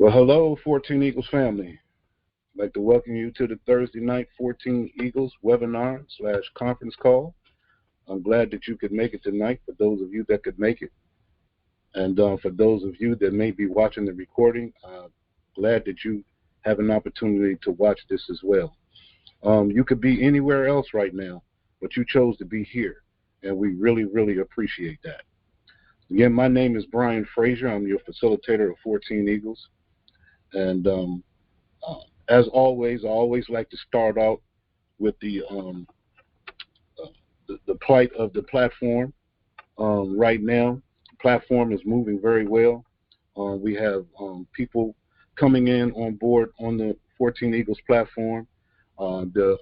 Well, hello, 14 Eagles family. I'd like to welcome you to the Thursday night 14 Eagles webinar / conference call. I'm glad that you could make it tonight for those of you that could make it. And for those of you that may be watching the recording, glad that you have an opportunity to watch this as well. You could be anywhere else right now, but you chose to be here, and we really, really appreciate that. Again, my name is Brian Frazier. I'm your facilitator of 14 Eagles. And as always, I always like to start out with the plight of the platform. Right now, the platform is moving very well. We have people coming in on board on the 14 Eagles platform, the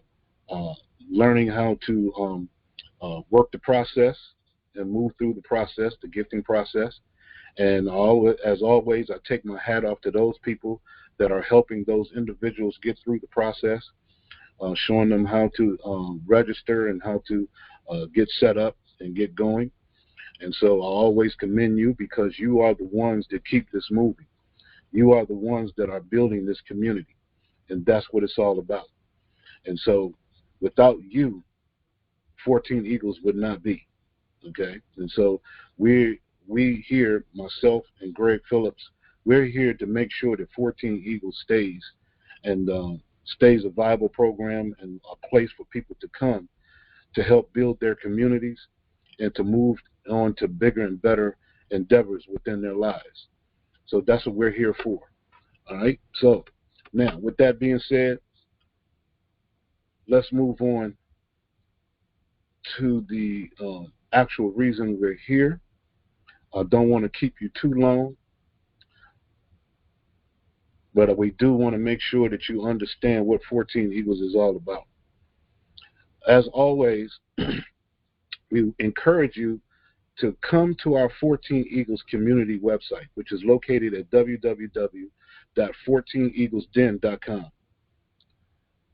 learning how to work the process and move through the process, the gifting process. And as always, I take my hat off to those people that are helping those individuals get through the process, showing them how to register and how to get set up and get going. And so I always commend you because you are the ones that keep this moving. You are the ones that are building this community, and that's what it's all about. And so without you, 14 Eagles would not be, okay? And so we here, myself and Greg Phillips, we're here to make sure that 14 Eagles stays and stays a viable program and a place for people to come to help build their communities and to move on to bigger and better endeavors within their lives. So that's what we're here for. All right. So now, with that being said, let's move on to the actual reason we're here. I don't want to keep you too long, but we do want to make sure that you understand what 14 Eagles is all about. As always, we encourage you to come to our 14 Eagles community website, which is located at www.14eaglesden.com.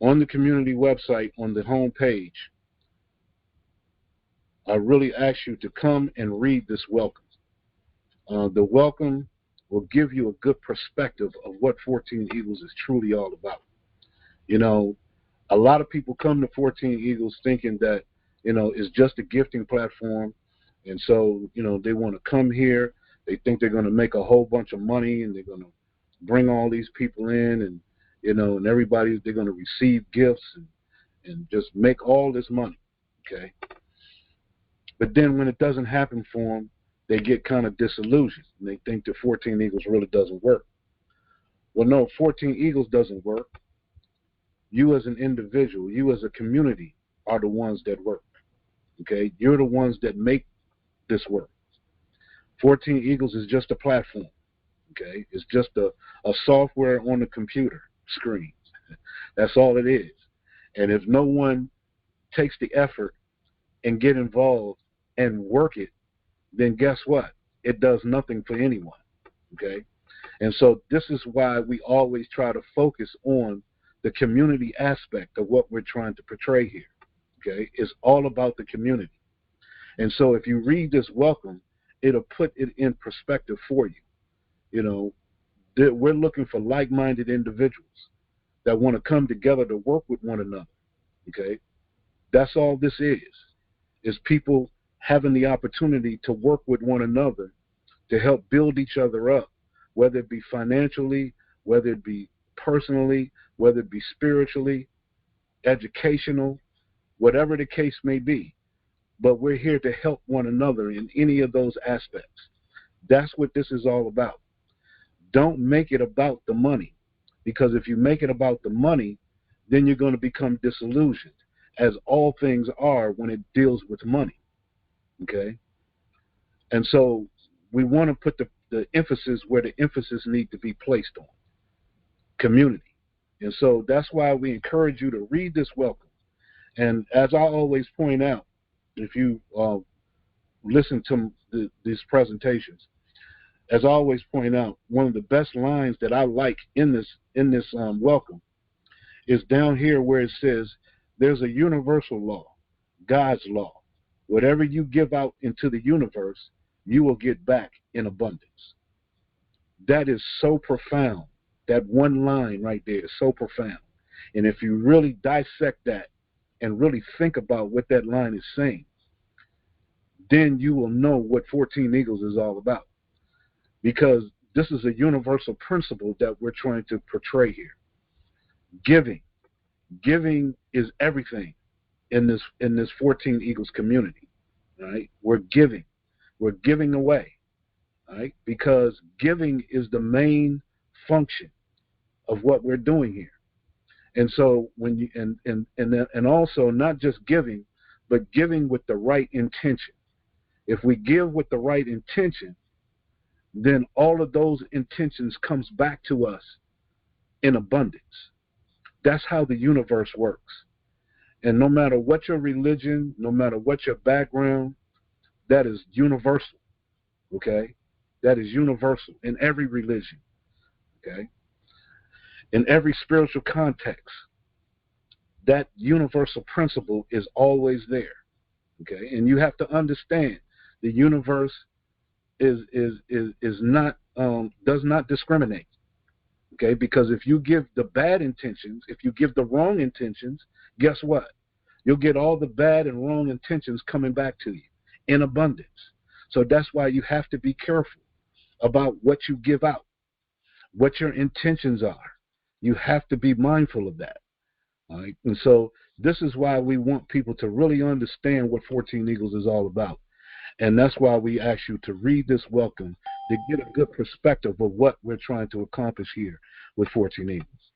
On the community website, on the home page, I really ask you to come and read this welcome. The welcome will give you a good perspective of what 14 Eagles is truly all about. You know, a lot of people come to 14 Eagles thinking that, it's just a gifting platform. And so, they want to come here. They think they're going to make a whole bunch of money and they're going to bring all these people in and, and everybody, they're going to receive gifts and just make all this money, okay? But then when it doesn't happen for them, they get kind of disillusioned and they think the 14 Eagles really doesn't work. Well, no, 14 Eagles doesn't work. You as an individual, you as a community are the ones that work, okay? You're the ones that make this work. 14 Eagles is just a platform, okay? It's just a software on the computer screen. That's all it is. And if no one takes the effort and get involved and work it, then guess what? It does nothing for anyone, okay? And so this is why we always try to focus on the community aspect of what we're trying to portray here, okay? It's all about the community. And so if you read this welcome, it'll put it in perspective for you. We're looking for like-minded individuals that want to come together to work with one another, okay? That's all this is people having the opportunity to work with one another to help build each other up, whether it be financially, whether it be personally, whether it be spiritually, educational, whatever the case may be. But we're here to help one another in any of those aspects. That's what this is all about. Don't make it about the money, because if you make it about the money, then you're going to become disillusioned, as all things are when it deals with money, okay? And so we want to put the emphasis where the emphasis needs to be placed on, community. And so that's why we encourage you to read this welcome. And as I always point out, if you listen to these presentations, as I always point out, one of the best lines that I like in this welcome is down here where it says, there's a universal law, God's law. Whatever you give out into the universe, you will get back in abundance. That is so profound That one line right there is so profound. And if you really dissect that and really think about what that line is saying, then you will know what 14 Eagles is all about. Because this is a universal principle that we're trying to portray here. Giving. Giving is everything in this 14 Eagles community. Right? We're giving. We're giving away. Right? Because giving is the main function of what we're doing here. And so when you and also not just giving, but giving with the right intention. If we give with the right intention, then all of those intentions comes back to us in abundance. That's how the universe works. And no matter what your religion, no matter what your background, that is universal. Okay? That is universal in every religion. Okay? In every spiritual context, that universal principle is always there. Okay? And you have to understand the universe is not does not discriminate. Okay, because if you give the bad intentions, if you give the wrong intentions, guess what? You'll get all the bad and wrong intentions coming back to you in abundance. So that's why you have to be careful about what you give out, what your intentions are. You have to be mindful of that. All right? And so this is why we want people to really understand what 14 Eagles is all about. And that's why we ask you to read this welcome to get a good perspective of what we're trying to accomplish here with 14 Eagles.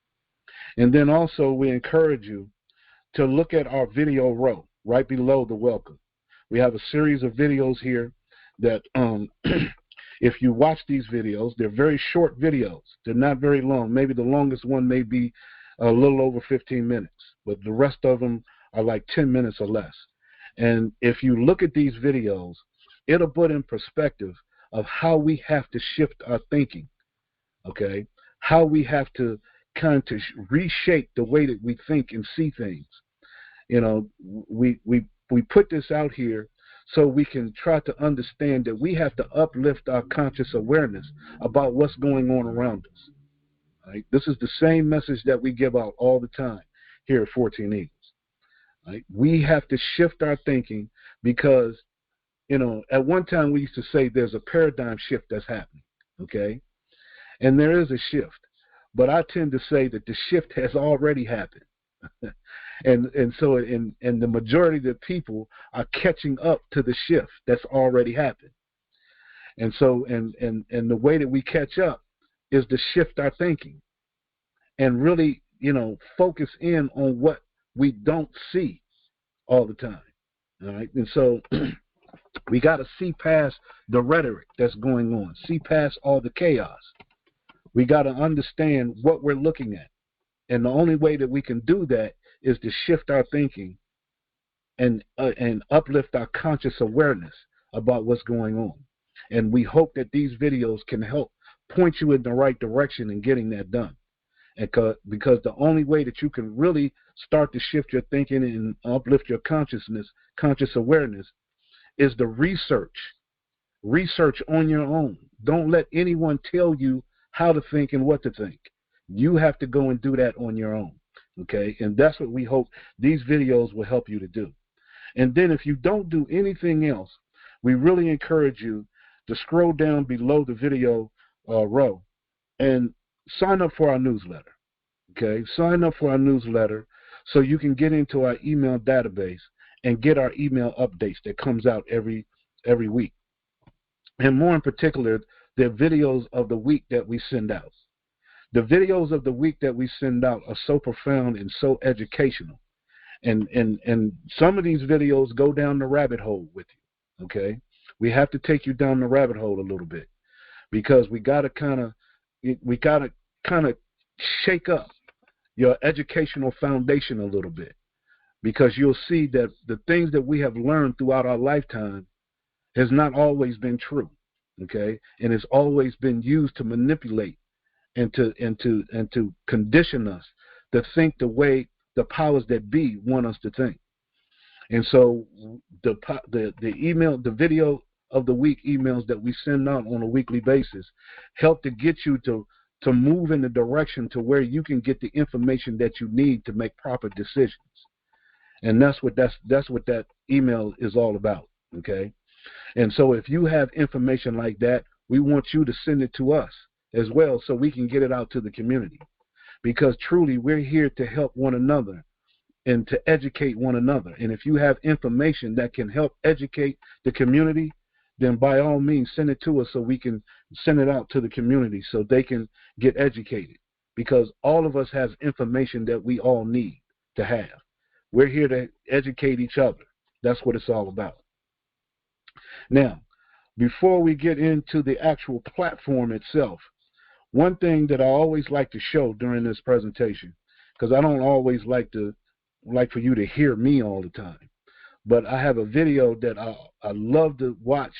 And then also we encourage you to look at our video row right below the welcome. We have a series of videos here that if you watch these videos, they're very short videos. They're not very long. Maybe the longest one may be a little over 15 minutes, but the rest of them are like 10 minutes or less. And if you look at these videos, it'll put in perspective of how we have to shift our thinking, okay? How we have to kind of reshape the way that we think and see things. You know, we put this out here so we can try to understand that we have to uplift our conscious awareness about what's going on around us. Right? This is the same message that we give out all the time here at 14 Eagles. Right? We have to shift our thinking because, you know, at one time we used to say there's a paradigm shift that's happening, okay? And there is a shift. But I tend to say that the shift has already happened. and so the majority of the people are catching up to the shift that's already happened. And so and the way that we catch up is to shift our thinking and really, you know, focus in on what we don't see all the time. All right. And so we got to see past the rhetoric that's going on, see past all the chaos. We got to understand what we're looking at. And the only way that we can do that is to shift our thinking and uplift our conscious awareness about what's going on. And we hope that these videos can help point you in the right direction in getting that done. And because the only way that you can really start to shift your thinking and uplift your conscious awareness is the research on your own. Don't let anyone tell you how to think and what to think. You have to go and do that on your own, okay? And that's what we hope these videos will help you to do. And then if you don't do anything else, we really encourage you to scroll down below the video row and sign up for our newsletter, okay? Sign up for our newsletter so you can get into our email database and get our email updates that comes out every week. And more in particular, the videos of the week that we send out. The videos of the week that we send out are so profound and so educational. And some of these videos go down the rabbit hole with you, okay? We have to take you down the rabbit hole a little bit because we got to kind of shake up your educational foundation a little bit because you'll see that the things that we have learned throughout our lifetime has not always been true, okay? And it's always been used to manipulate and to condition us to think the way the powers that be want us to think. And so the video of the week emails that we send out on a weekly basis help to get you to to move in the direction to where you can get the information that you need to make proper decisions. And that's what that email is all about, okay? And so if you have information like that, we want you to send it to us as well so we can get it out to the community. Because truly, we're here to help one another and to educate one another. And if you have information that can help educate the community, then by all means send it to us so we can send it out to the community so they can get educated. Because all of us has information that we all need to have. We're here to educate each other. That's what it's all about. Now, before we get into the actual platform itself, one thing that I always like to show during this presentation, because I don't always like for you to hear me all the time, but I have a video that I love to watch,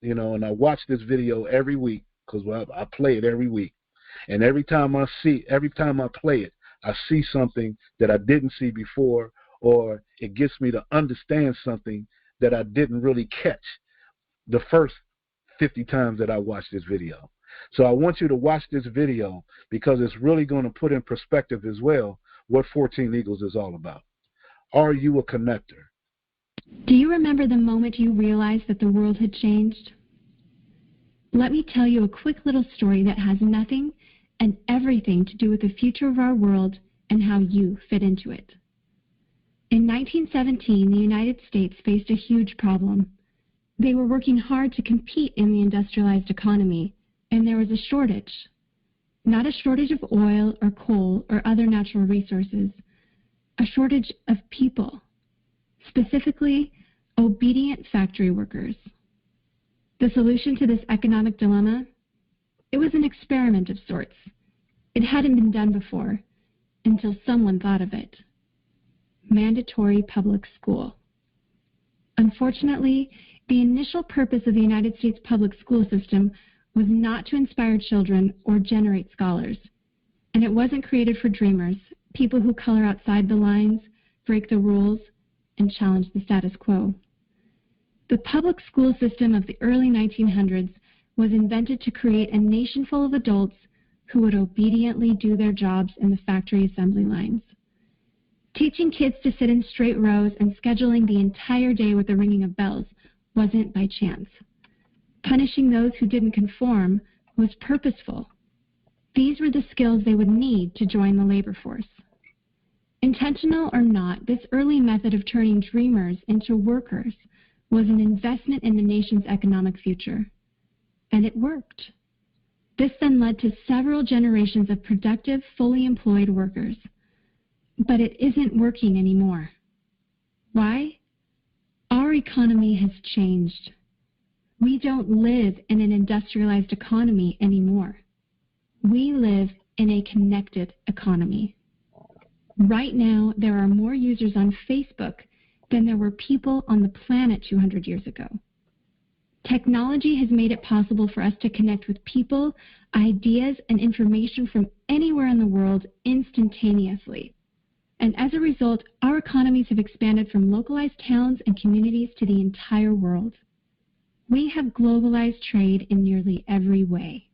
you know, and I watch this video every week because I play it every week. And every time I play it, I see something that I didn't see before, or it gets me to understand something that I didn't really catch the first 50 times that I watched this video. So I want you to watch this video because it's really going to put in perspective as well what 14 Eagles is all about. Are you a connector? Do you remember the moment you realized that the world had changed? Let me tell you a quick little story that has nothing and everything to do with the future of our world and how you fit into it. In 1917, the United States faced a huge problem. They were working hard to compete in the industrialized economy, and there was a shortage. Not a shortage of oil or coal or other natural resources, a shortage of people, specifically obedient factory workers. The solution to this economic dilemma? It was an experiment of sorts. It hadn't been done before, until someone thought of it. Mandatory public school. Unfortunately, the initial purpose of the United States public school system was not to inspire children or generate scholars. And it wasn't created for dreamers, people who color outside the lines, break the rules, and challenge the status quo. The public school system of the early 1900s was invented to create a nation full of adults who would obediently do their jobs in the factory assembly lines. Teaching kids to sit in straight rows and scheduling the entire day with the ringing of bells wasn't by chance. Punishing those who didn't conform was purposeful. These were the skills they would need to join the labor force. Intentional or not, this early method of turning dreamers into workers was an investment in the nation's economic future. And it worked. This then led to several generations of productive, fully employed workers. But it isn't working anymore. Why? Our economy has changed. We don't live in an industrialized economy anymore. We live in a connected economy. Right now, there are more users on Facebook than there were people on the planet 200 years ago. Technology has made it possible for us to connect with people, ideas, and information from anywhere in the world instantaneously. And as a result, our economies have expanded from localized towns and communities to the entire world. We have globalized trade in nearly every way.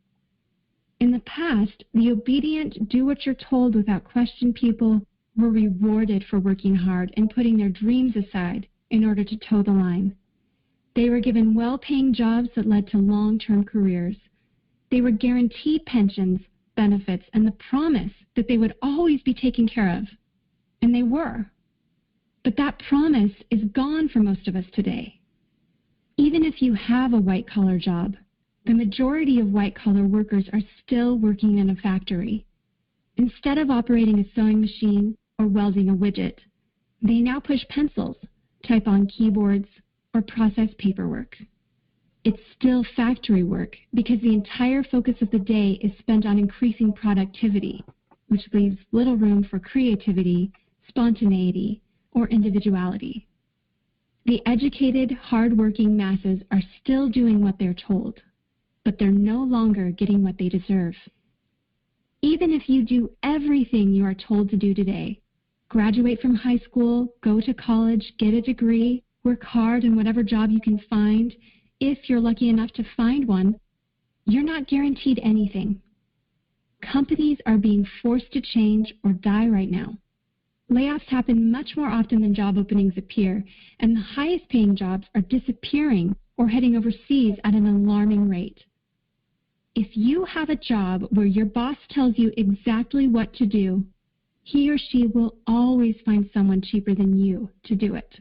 In the past, the obedient, do-what-you're-told without question people were rewarded for working hard and putting their dreams aside in order to toe the line. They were given well-paying jobs that led to long-term careers. They were guaranteed pensions, benefits, and the promise that they would always be taken care of. And they were. But that promise is gone for most of us today. Even if you have a white-collar job, the majority of white-collar workers are still working in a factory. Instead of operating a sewing machine or welding a widget, they now push pencils, type on keyboards, or process paperwork. It's still factory work because the entire focus of the day is spent on increasing productivity, which leaves little room for creativity, spontaneity, or individuality. The educated, hard-working masses are still doing what they're told, but they're no longer getting what they deserve. Even if you do everything you are told to do today, graduate from high school, go to college, get a degree, work hard in whatever job you can find, if you're lucky enough to find one, you're not guaranteed anything. companies are being forced to change or die right now. Layoffs happen much more often than job openings appear, and the highest paying jobs are disappearing or heading overseas at an alarming rate. If you have a job where your boss tells you exactly what to do, he or she will always find someone cheaper than you to do it.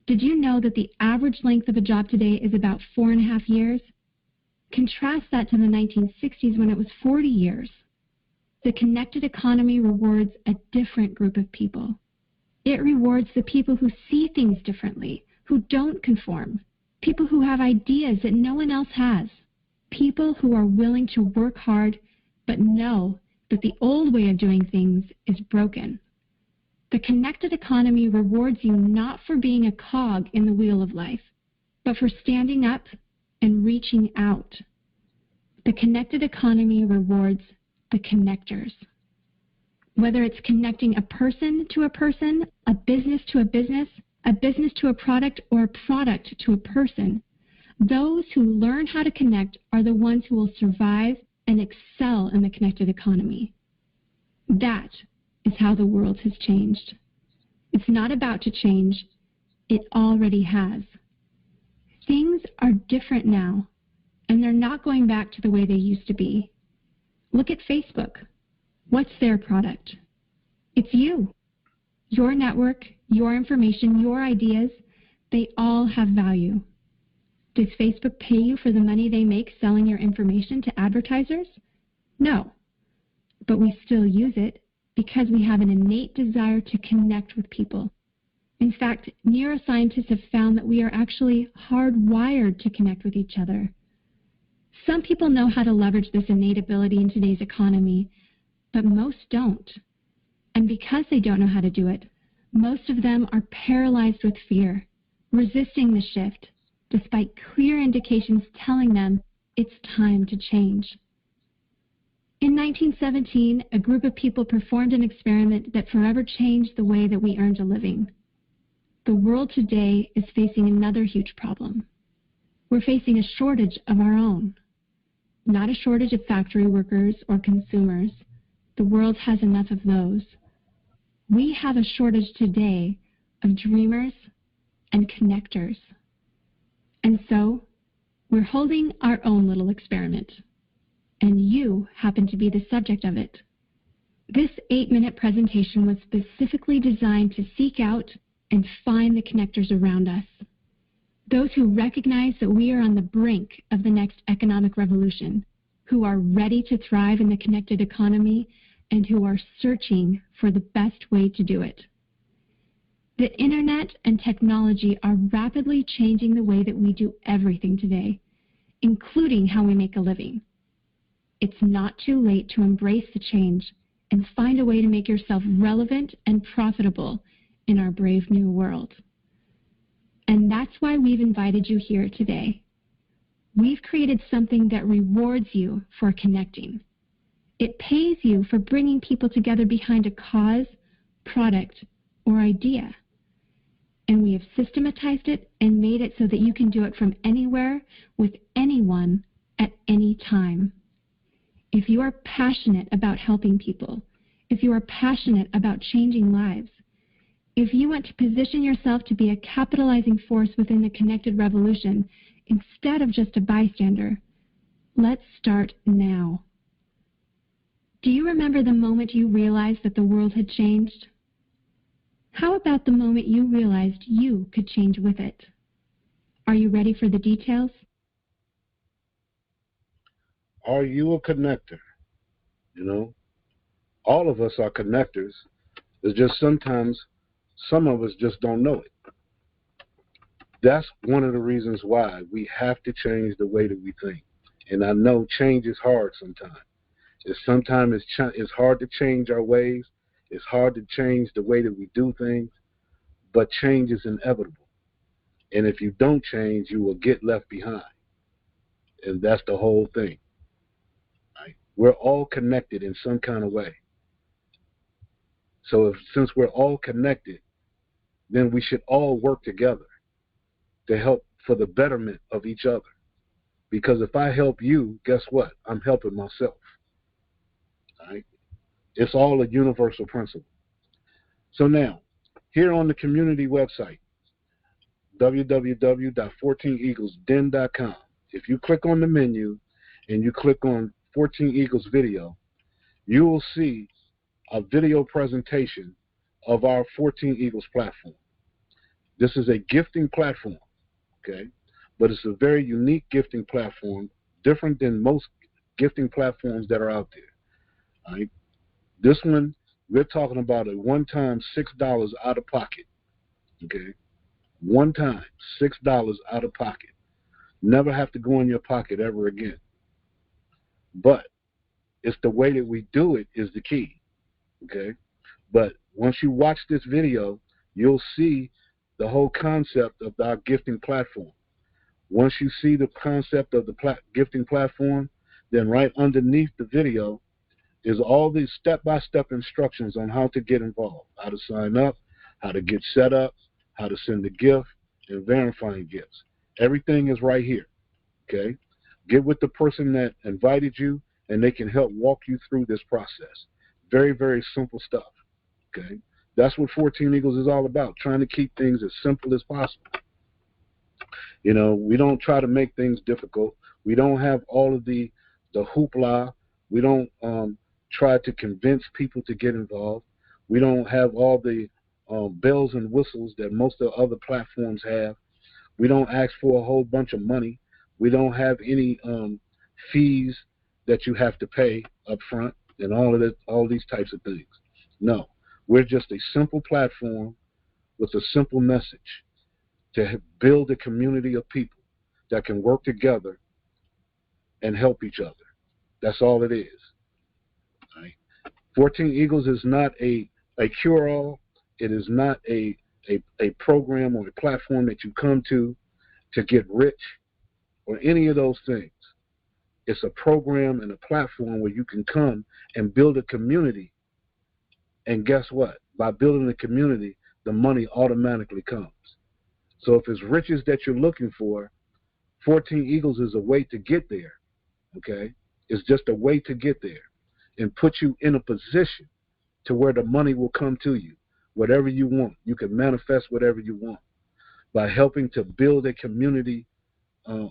Did you know that the average length of a job today is about 4.5 years? Contrast that to the 1960s when it was 40 years. The connected economy rewards a different group of people. It rewards the people who see things differently, who don't conform, people who have ideas that no one else has, people who are willing to work hard but know that the old way of doing things is broken. The connected economy rewards you not for being a cog in the wheel of life, but for standing up and reaching out. The connected economy rewards the connectors. Whether it's connecting a person to a person, a business to a business to a product, or a product to a person, those who learn how to connect are the ones who will survive and excel in the connected economy. That is how the world has changed. It's not about to change. It already has. Things are different now, and they're not going back to the way they used to be. Look at Facebook. What's their product? It's you. Your network, your information, your ideas, they all have value. Does Facebook pay you for the money they make selling your information to advertisers? No. But we still use it because we have an innate desire to connect with people. In fact, neuroscientists have found that we are actually hardwired to connect with each other. Some people know how to leverage this innate ability in today's economy, but most don't. And because they don't know how to do it, most of them are paralyzed with fear, resisting the shift, despite clear indications telling them it's time to change. In 1917, a group of people performed an experiment that forever changed the way that we earned a living. The world today is facing another huge problem. We're facing a shortage of our own. Not a shortage of factory workers or consumers. The world has enough of those. We have a shortage today of dreamers and connectors. And so, we're holding our own little experiment. And you happen to be the subject of it. This 8-minute presentation was specifically designed to seek out and find the connectors around us. Those who recognize that we are on the brink of the next economic revolution, who are ready to thrive in the connected economy, and who are searching for the best way to do it. The internet and technology are rapidly changing the way that we do everything today, including how we make a living. It's not too late to embrace the change and find a way to make yourself relevant and profitable in our brave new world. And that's why we've invited you here today. We've created something that rewards you for connecting. It pays you for bringing people together behind a cause, product, or idea. And we have systematized it and made it so that you can do it from anywhere with anyone at any time. If you are passionate about helping people, if you are passionate about changing lives, if you want to position yourself to be a capitalizing force within the connected revolution instead of just a bystander, let's start now. Do you remember the moment you realized that the world had changed? How about the moment you realized you could change with it? Are you ready for the details? Are you a connector? You know, all of us are connectors. It's just sometimes some of us just don't know it. That's one of the reasons why we have to change the way that we think. And I know change is hard sometimes. Sometimes it's hard to change our ways. It's hard to change the way that we do things. But change is inevitable. And if you don't change, you will get left behind. And that's the whole thing. Right? We're all connected in some kind of way. So since we're all connected, then we should all work together to help for the betterment of each other. Because if I help you, guess what? I'm helping myself. All right? It's all a universal principle. So now, here on the community website, www.14eaglesden.com, if you click on the menu and you click on 14 Eagles video, you will see a video presentation of our 14 Eagles platform. This is a gifting platform, okay? But it's a very unique gifting platform, different than most gifting platforms that are out there. All right? This one, we're talking about a one-time $6 out of pocket, okay? One time, $6 out of pocket. Never have to go in your pocket ever again. But it's the way that we do it is the key, okay? But once you watch this video, you'll see the whole concept of our gifting platform. Once you see the concept of the gifting platform, then right underneath the video is all these step-by-step instructions on how to get involved, how to sign up, how to get set up, how to send a gift, and verifying gifts. Everything is right here, okay? Get with the person that invited you, and they can help walk you through this process. Very, very simple stuff, okay? That's what 14 Eagles is all about, trying to keep things as simple as possible. You know, we don't try to make things difficult. We don't have all of the hoopla. We don't try to convince people to get involved. We don't have all the bells and whistles that most of the other platforms have. We don't ask for a whole bunch of money. We don't have any fees that you have to pay up front and all these types of things. No, we're just a simple platform with a simple message to build a community of people that can work together and help each other. That's all it is. Right? 14 Eagles is not a cure-all. It is not a program or a platform that you come to get rich or any of those things. It's a program and a platform where you can come and build a community. And guess what? By building a community, the money automatically comes. So if it's riches that you're looking for, 14 Eagles is a way to get there, okay? It's just a way to get there and put you in a position to where the money will come to you. Whatever you want, you can manifest whatever you want by helping to build a community, a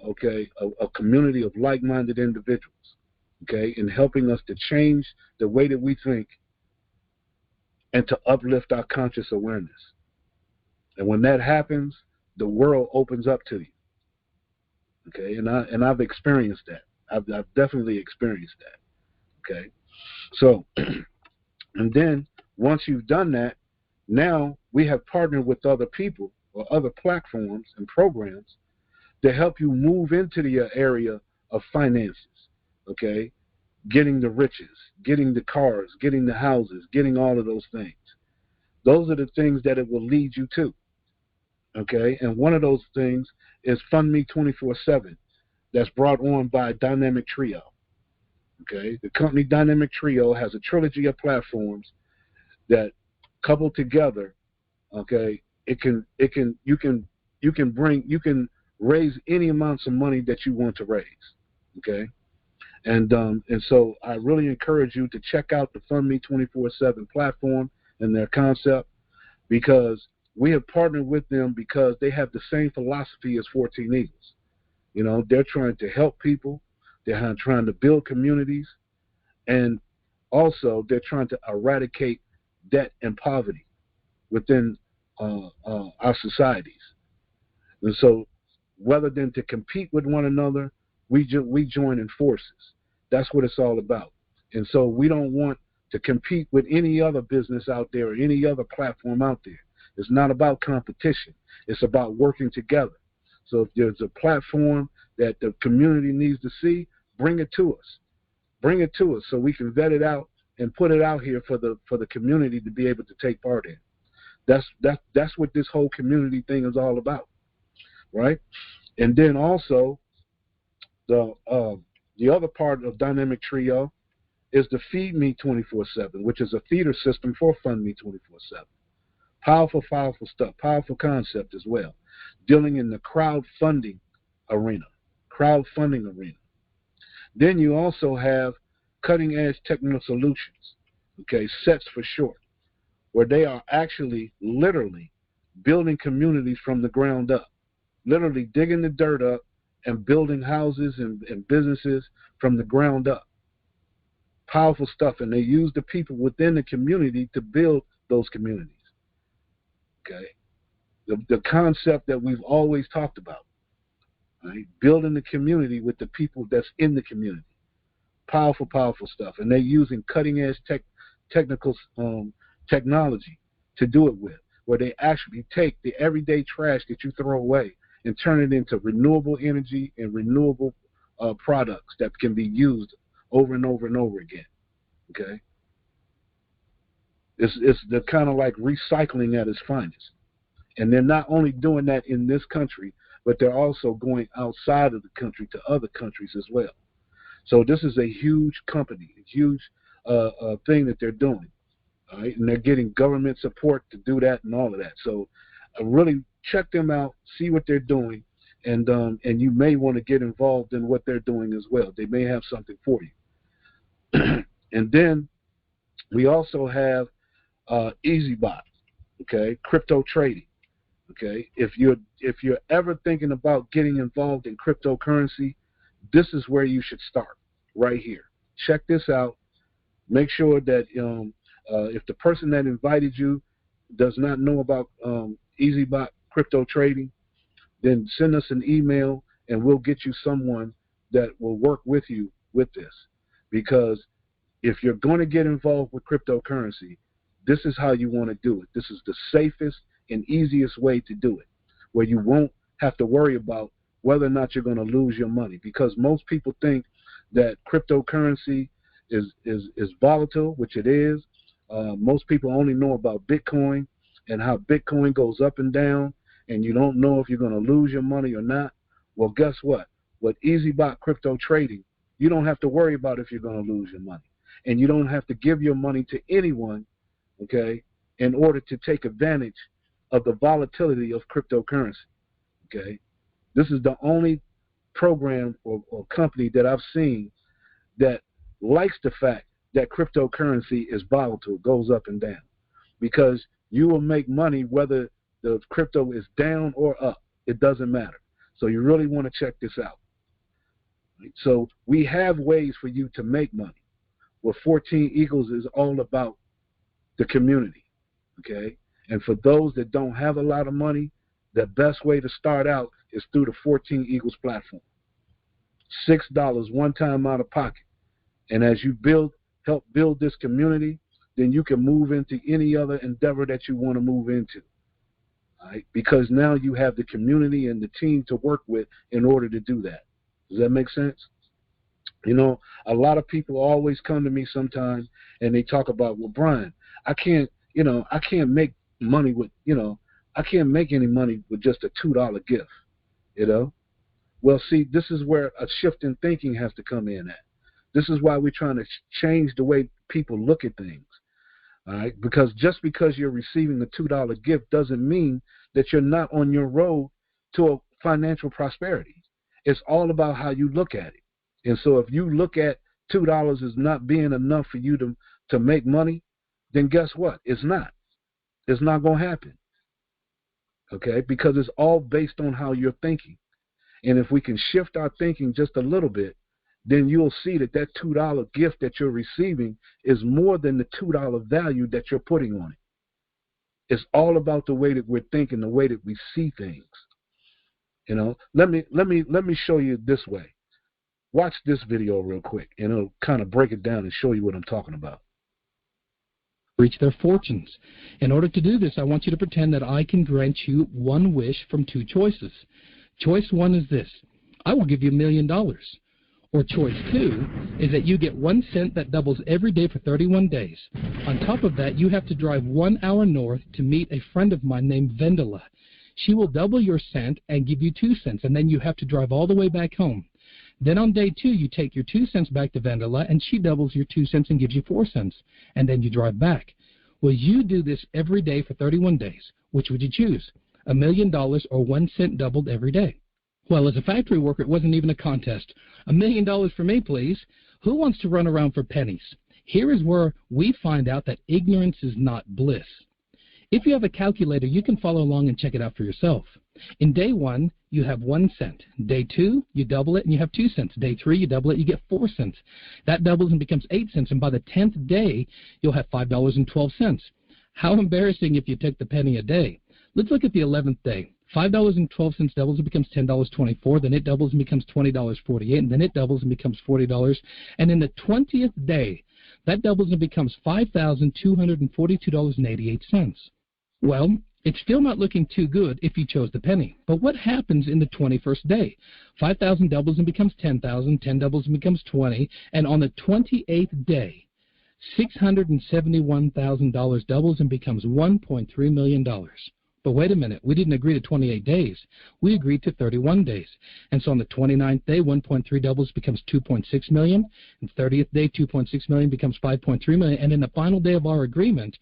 community of like-minded individuals, okay, and helping us to change the way that we think and to uplift our conscious awareness. And when that happens, the world opens up to you, okay? And I've experienced that. I've definitely experienced that, okay? So, and then once you've done that, now we have partnered with other people or other platforms and programs to help you move into the area of finances, okay? Getting the riches, getting the cars, getting the houses, getting all of those things. Those are the things that it will lead you to, okay? And one of those things is Fund Me 24/7 that's brought on by Dynamic Trio, okay? The company Dynamic Trio has a trilogy of platforms that coupled together, okay, you can raise any amounts of money that you want to raise, okay? And so I really encourage you to check out the Fund Me 24/7 platform and their concept, because we have partnered with them because they have the same philosophy as 14 Eagles. You know, they're trying to help people, they're trying to build communities, and also they're trying to eradicate debt and poverty within our societies. And so rather than to compete with one another, we join in forces. That's what it's all about. And so we don't want to compete with any other business out there or any other platform out there. It's not about competition. It's about working together. So if there's a platform that the community needs to see, bring it to us. Bring it to us so we can vet it out and put it out here for the community to be able to take part in. That's what this whole community thing is all about, right? And then also the other part of Dynamic Trio is the Feed Me 24/7, which is a feeder system for Fund Me 24/7. Powerful stuff, powerful concept as well, dealing in the crowdfunding arena. Then you also have Cutting Edge Technical Solutions, okay, SETS for short, where they are actually literally building communities from the ground up, literally digging the dirt up and building houses and businesses from the ground up. Powerful stuff, and they use the people within the community to build those communities. Okay, the concept that we've always talked about, right? Building the community with the people that's in the community. Powerful, powerful stuff, and they're using cutting edge technical technology to do it with, where they actually take the everyday trash that you throw away and turn it into renewable energy and renewable products that can be used over and over and over again. Okay, it's the kind of like recycling at its finest, and they're not only doing that in this country, but they're also going outside of the country to other countries as well. So this is a huge company, a huge thing that they're doing, all right? And they're getting government support to do that and all of that. So really check them out, see what they're doing, and you may want to get involved in what they're doing as well. They may have something for you. And then we also have EasyBot, okay, crypto trading. Okay, if you're ever thinking about getting involved in cryptocurrency, this is where you should start, right here. Check this out. Make sure that if the person that invited you does not know about EasyBot crypto trading, then send us an email and we'll get you someone that will work with you with this. Because if you're going to get involved with cryptocurrency, this is how you want to do it. This is the safest and easiest way to do it, where you won't have to worry about whether or not you're going to lose your money, because most people think that cryptocurrency is volatile, which it is. Most people only know about Bitcoin and how Bitcoin goes up and down, and you don't know if you're going to lose your money or not. Well, guess what? With EasyBot crypto trading, you don't have to worry about if you're going to lose your money, and you don't have to give your money to anyone, okay, in order to take advantage of the volatility of cryptocurrency. Okay, this is the only program or company that I've seen that likes the fact that cryptocurrency is volatile, goes up and down, because you will make money whether the crypto is down or up. It doesn't matter. So you really want to check this out. So we have ways for you to make money. What 14 Eagles is all about the community. Okay, and for those that don't have a lot of money, the best way to start out is through the 14 Eagles platform. $6 one time out of pocket. And as you help build this community, then you can move into any other endeavor that you want to move into. All right? Because now you have the community and the team to work with in order to do that. Does that make sense? You know, a lot of people always come to me sometimes and they talk about, well, Brian, I can't make money with, I can't make any money with just a $2 gift, Well, see, this is where a shift in thinking has to come in at. This is why we're trying to change the way people look at things, all right? Because just because you're receiving a $2 gift doesn't mean that you're not on your road to a financial prosperity. It's all about how you look at it. And so if you look at $2 as not being enough for you to make money, then guess what? It's not. It's not going to happen. Okay? Because it's all based on how you're thinking. And if we can shift our thinking just a little bit, then you'll see that that $2 gift that you're receiving is more than the $2 value that you're putting on it. It's all about the way that we're thinking, the way that we see things. Let me show you this way. Watch this video real quick, and it'll kind of break it down and show you what I'm talking about. Reach their fortunes. In order to do this, I want you to pretend that I can grant you one wish from two choices. Choice one is this: I will give you $1 million. Or choice two is that you get 1 cent that doubles every day for 31 days. On top of that, you have to drive 1 hour north to meet a friend of mine named Vendela. She will double your cent and give you 2 cents, and then you have to drive all the way back home. Then on day 2, you take your 2 cents back to Vendela, and she doubles your 2 cents and gives you 4 cents, and then you drive back. Well, you do this every day for 31 days. Which would you choose? $1 million or 1 cent doubled every day? Well, as a factory worker, it wasn't even a contest. $1 million for me, please. Who wants to run around for pennies? Here is where we find out that ignorance is not bliss. If you have a calculator, you can follow along and check it out for yourself. In day 1, you have 1 cent. Day 2, you double it and you have 2 cents. Day 3, you double it, you get 4 cents. That doubles and becomes 8 cents, and by the 10th day, you'll have $5.12. How embarrassing if you took the penny a day. Let's look at the 11th day. $5.12 doubles and becomes $10.24, then it doubles and becomes $20.48, and then it doubles and becomes $40. And in the 20th day, that doubles and becomes $5,242.88. Well, it's still not looking too good if you chose the penny. But what happens in the 21st day? 5,000 doubles and becomes 10,000, 10 doubles and becomes 20, and on the 28th day, $671,000 doubles and becomes $1.3 million. But wait a minute, we didn't agree to 28 days. We agreed to 31 days. And so on the 29th day, 1.3 doubles becomes 2.6 million. And 30th day, 2.6 million becomes 5.3 million. And in the final day of our agreement,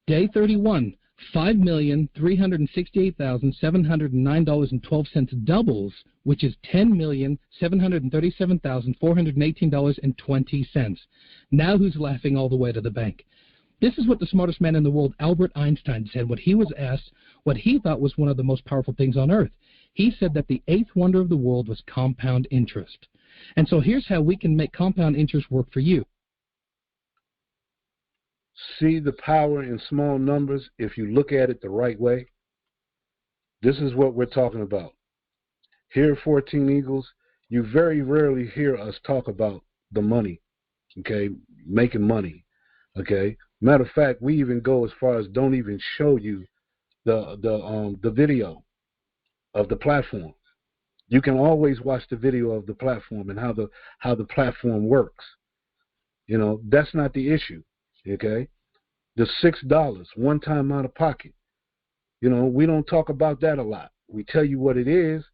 day 31, $5,368,709.12 doubles, which is $10,737,418.20. Now who's laughing all the way to the bank? This is what the smartest man in the world, Albert Einstein, said when he was asked what he thought was one of the most powerful things on earth. He said that the 8th wonder of the world was compound interest. And so here's how we can make compound interest work for you. See the power in small numbers if you look at it the right way? This is what we're talking about. Here at 14 Eagles, you very rarely hear us talk about the money, okay, making money, okay? Matter of fact, we even go as far as don't even show you the video of the platform. You can always watch the video of the platform and how the platform works. You know, that's not the issue, okay? The $6, one time out of pocket. You know, we don't talk about that a lot. We tell you what it is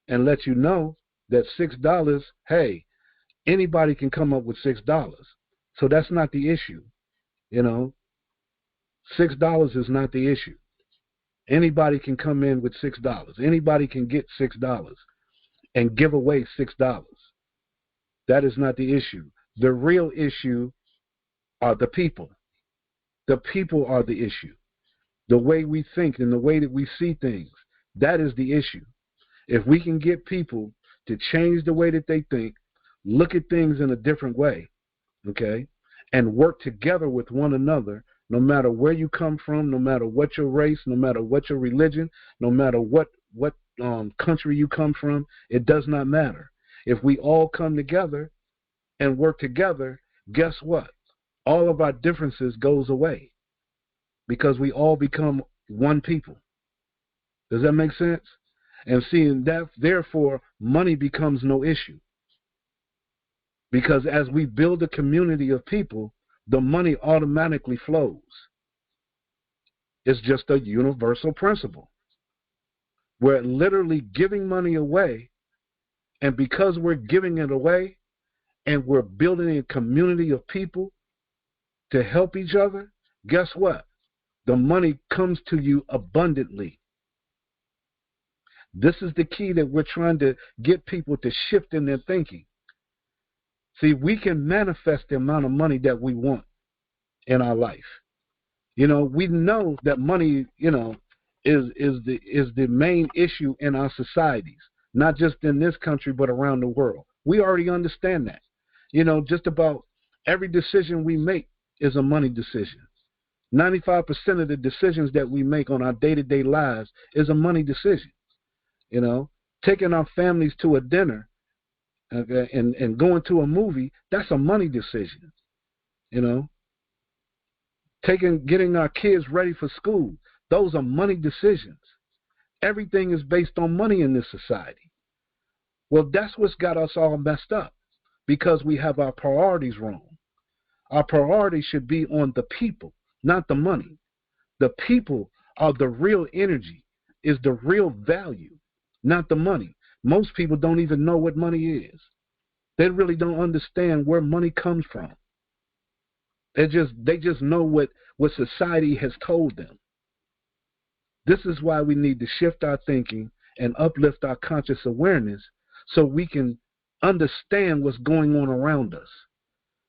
and let you know that $6, hey, anybody can come up with $6. So that's not the issue. You know, $6 is not the issue. Anybody can come in with $6. Anybody can get $6 and give away $6. That is not the issue. The real issue are the people. The people are the issue. The way we think and the way that we see things, that is the issue. If we can get people to change the way that they think, look at things in a different way, okay, and work together with one another, no matter where you come from, no matter what your race, no matter what your religion, no matter what country you come from, it does not matter. If we all come together and work together, guess what? All of our differences goes away because we all become one people. Does that make sense? And seeing that, therefore, money becomes no issue. Because as we build a community of people, the money automatically flows. It's just a universal principle. We're literally giving money away, and because we're giving it away and we're building a community of people to help each other, guess what? The money comes to you abundantly. This is the key that we're trying to get people to shift in their thinking. See, we can manifest the amount of money that we want in our life. You know, we know that money, you know, is the main issue in our societies, not just in this country, but around the world. We already understand that. You know, just about every decision we make is a money decision. 95% of the decisions that we make on our day-to-day lives is a money decision. You know, taking our families to a dinner, okay, and going to a movie, that's a money decision. You know, getting our kids ready for school, those are money decisions. Everything is based on money in this society. Well, that's what's got us all messed up, because we have our priorities wrong. Our priorities should be on the people, not the money. The people are the real energy, is the real value, not the money. Most people don't even know what money is. They really don't understand where money comes from. They just know what society has told them. This is why we need to shift our thinking and uplift our conscious awareness so we can understand what's going on around us.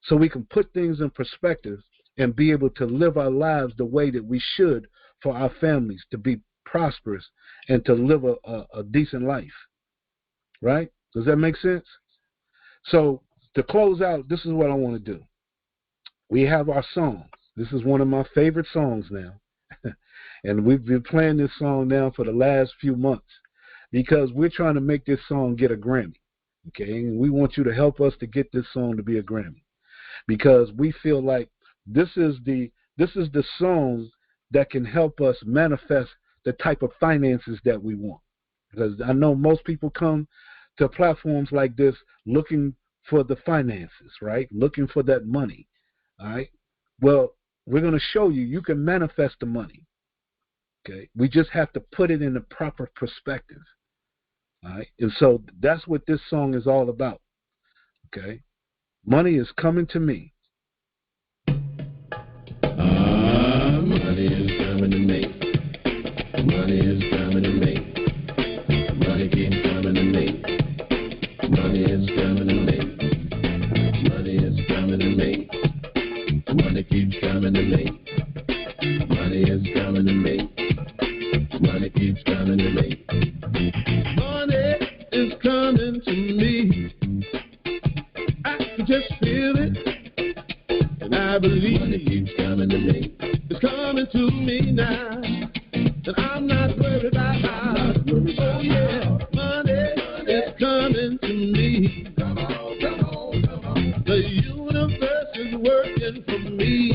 so we can put things in perspective and be able to live our lives the way that we should for our families, to be prosperous and to live a decent life. Right? Does that make sense? So to close out, this is what I want to do. We have our song. This is one of my favorite songs now. And we've been playing this song now for the last few months because we're trying to make this song get a Grammy. Okay? And we want you to help us to get this song to be a Grammy, because we feel like this is the song that can help us manifest the type of finances that we want. Because I know most people come to platforms like this looking for the finances, right? Looking for that money. All right? Well, we're going to show you you can manifest the money. Okay? We just have to put it in the proper perspective. All right? And so that's what this song is all about. Okay? Money is coming to me. Money is coming to me. Money is coming to me. Money keeps coming to me. Money is coming to me. Money is coming to me. Money keeps coming to me. Money is coming to me. Money keeps coming to me. Money is coming to me. I can just feel it, and I believe money keeps coming to me. It's coming to me now, and I'm not worried about how. Oh yeah, money is coming to me. Come on, come on, come on. The universe is working for me,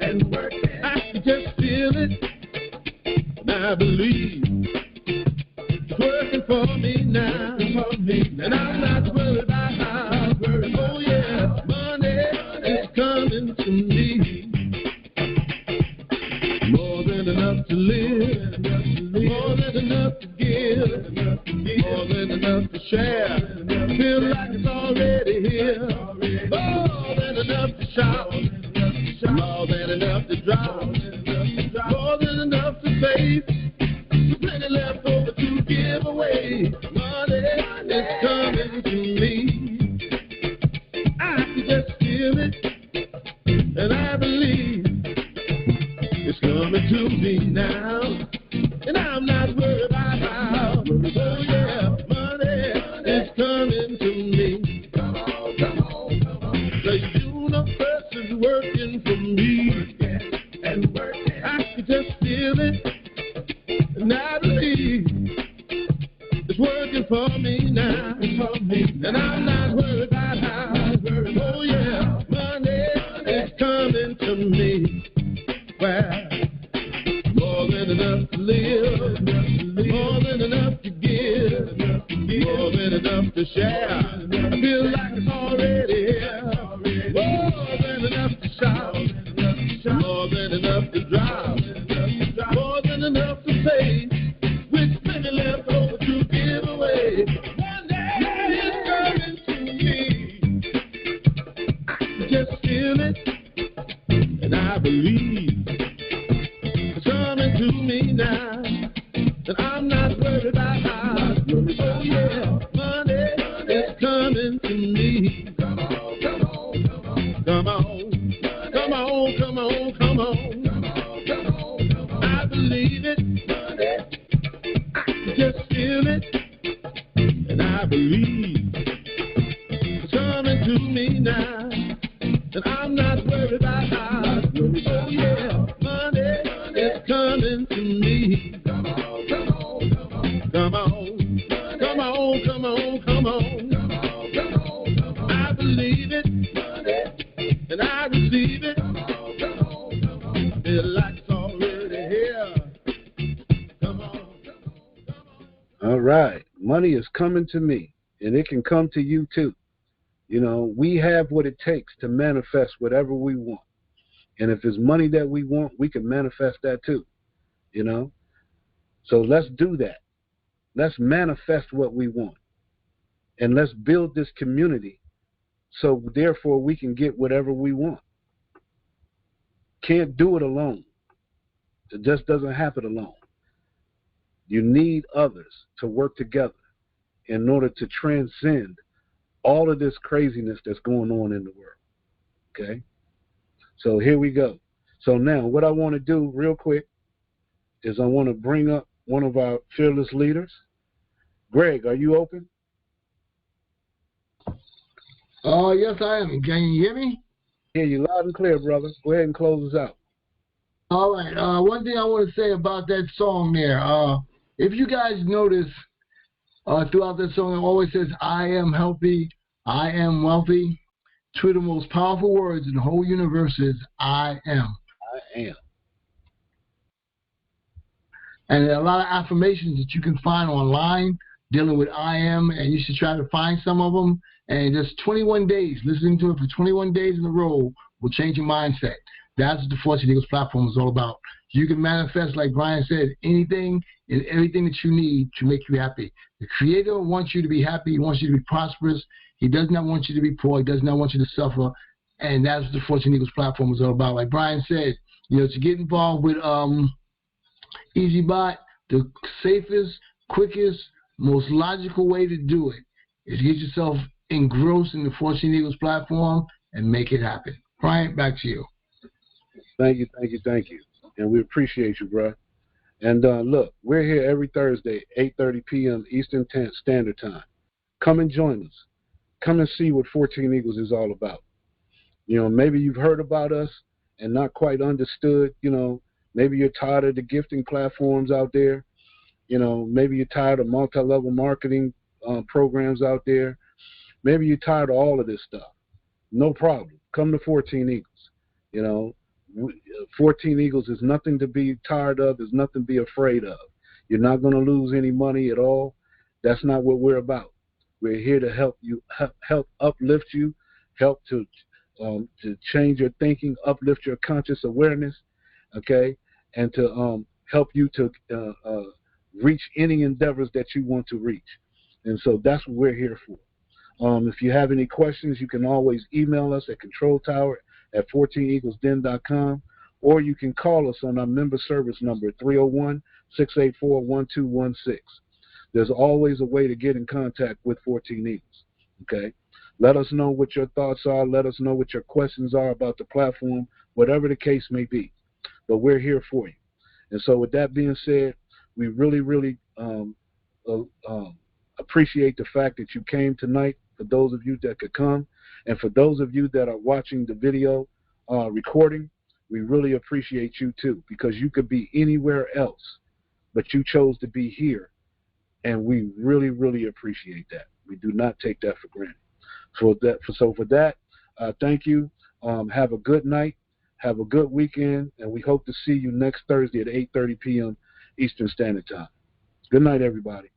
and working. I can just feel it, and I believe it's working for me now, and I'm not worried about how. Oh yeah, money is coming to me. More than enough to live, more than enough to give, more than enough to share. Feel like it's already here. More than enough to shout, more than enough to drop, more than enough to save. Plenty left over to give away. Money is coming to me. I can just feel it, and I believe it's coming to me now, and I'm not worried about how. Oh yeah, money is coming to me. Come on, come on, come on. The universe is working for me, and working. I can just feel it, and I believe it's working for me now, and I'm not worried about how. Oh yeah, money is coming to me. Well, more than enough to live, more than enough to give, more than enough to share. I feel like it's already here. More than enough to shout, more than enough to drop, more than enough to save, with plenty left over to give away. Money is coming to me. I can just feel it, and I believe it's coming to me now, and I'm not worried about how. Oh yeah, money is coming to me. Come on, come on, come on, come on, come on, come on, come on, come on, come on. I believe it, I can just feel it, and I believe it's coming to me now, and I'm not worried about how. Oh yeah, money is coming to me. Come on, come on, come on, come on, come on, come on, come on, come on, come on, come on. I believe it, and I receive it. Come on, come on, come on. I feel like it's already here. Come on, come on, come on. All right. Money is coming to me, and it can come to you too. You know, we have what it takes to manifest whatever we want. And if it's money that we want, we can manifest that too. You know? So let's do that. Let's manifest what we want. And let's build this community so therefore we can get whatever we want. Can't do it alone. It just doesn't happen alone. You need others to work together in order to transcend all of this craziness that's going on in the world. Okay? So here we go. So now what I want to do real quick is I want to bring up one of our fearless leaders. Greg, are you open? Yes, I am. Can you hear me? Hear you loud and clear, brother. Go ahead and close us out. All right. One thing I want to say about that song there. If you guys notice, throughout that song, it always says, I am healthy, I am wealthy. Two of the most powerful words in the whole universe is I am. I am. And there are a lot of affirmations that you can find online dealing with I am, and you should try to find some of them. And just 21 days, listening to it for 21 days in a row will change your mindset. That's what the 14 Eagles platform is all about. You can manifest, like Brian said, anything and everything that you need to make you happy. The Creator wants you to be happy. He wants you to be prosperous. He does not want you to be poor. He does not want you to suffer. And that's what the 14 Eagles platform is all about. Like Brian said, to get involved with EasyBot, the safest, quickest, most logical way to do it is get yourself engrossed in the 14 Eagles platform and make it happen. Brian, back to you. Thank you. And we appreciate you, bro. And look, we're here every Thursday, 8:30 p.m. Eastern Standard Time. Come and join us. Come and see what 14 Eagles is all about. Maybe you've heard about us and not quite understood. Maybe you're tired of the gifting platforms out there. Maybe you're tired of multi-level marketing programs out there. Maybe you're tired of all of this stuff. No problem. Come to 14 Eagles. 14 Eagles is nothing to be tired of. There's nothing to be afraid of. You're not going to lose any money at all. That's not what we're about. We're here to help you, help uplift you, help to change your thinking, uplift your conscious awareness, okay, and to help you to reach any endeavors that you want to reach. And so that's what we're here for. If you have any questions, you can always email us at controltower@14eaglesden.com, or you can call us on our member service number, 301-684-1216. There's always a way to get in contact with 14 Eagles, okay? Let us know what your thoughts are. Let us know what your questions are about the platform, whatever the case may be. But we're here for you. And so with that being said, we really, really appreciate the fact that you came tonight, for those of you that could come. And for those of you that are watching the video recording, we really appreciate you too, because you could be anywhere else, but you chose to be here. And we really, really appreciate that. We do not take that for granted. For that, thank you. Have a good night. Have a good weekend. And we hope to see you next Thursday at 8:30 p.m. Eastern Standard Time. Good night, everybody.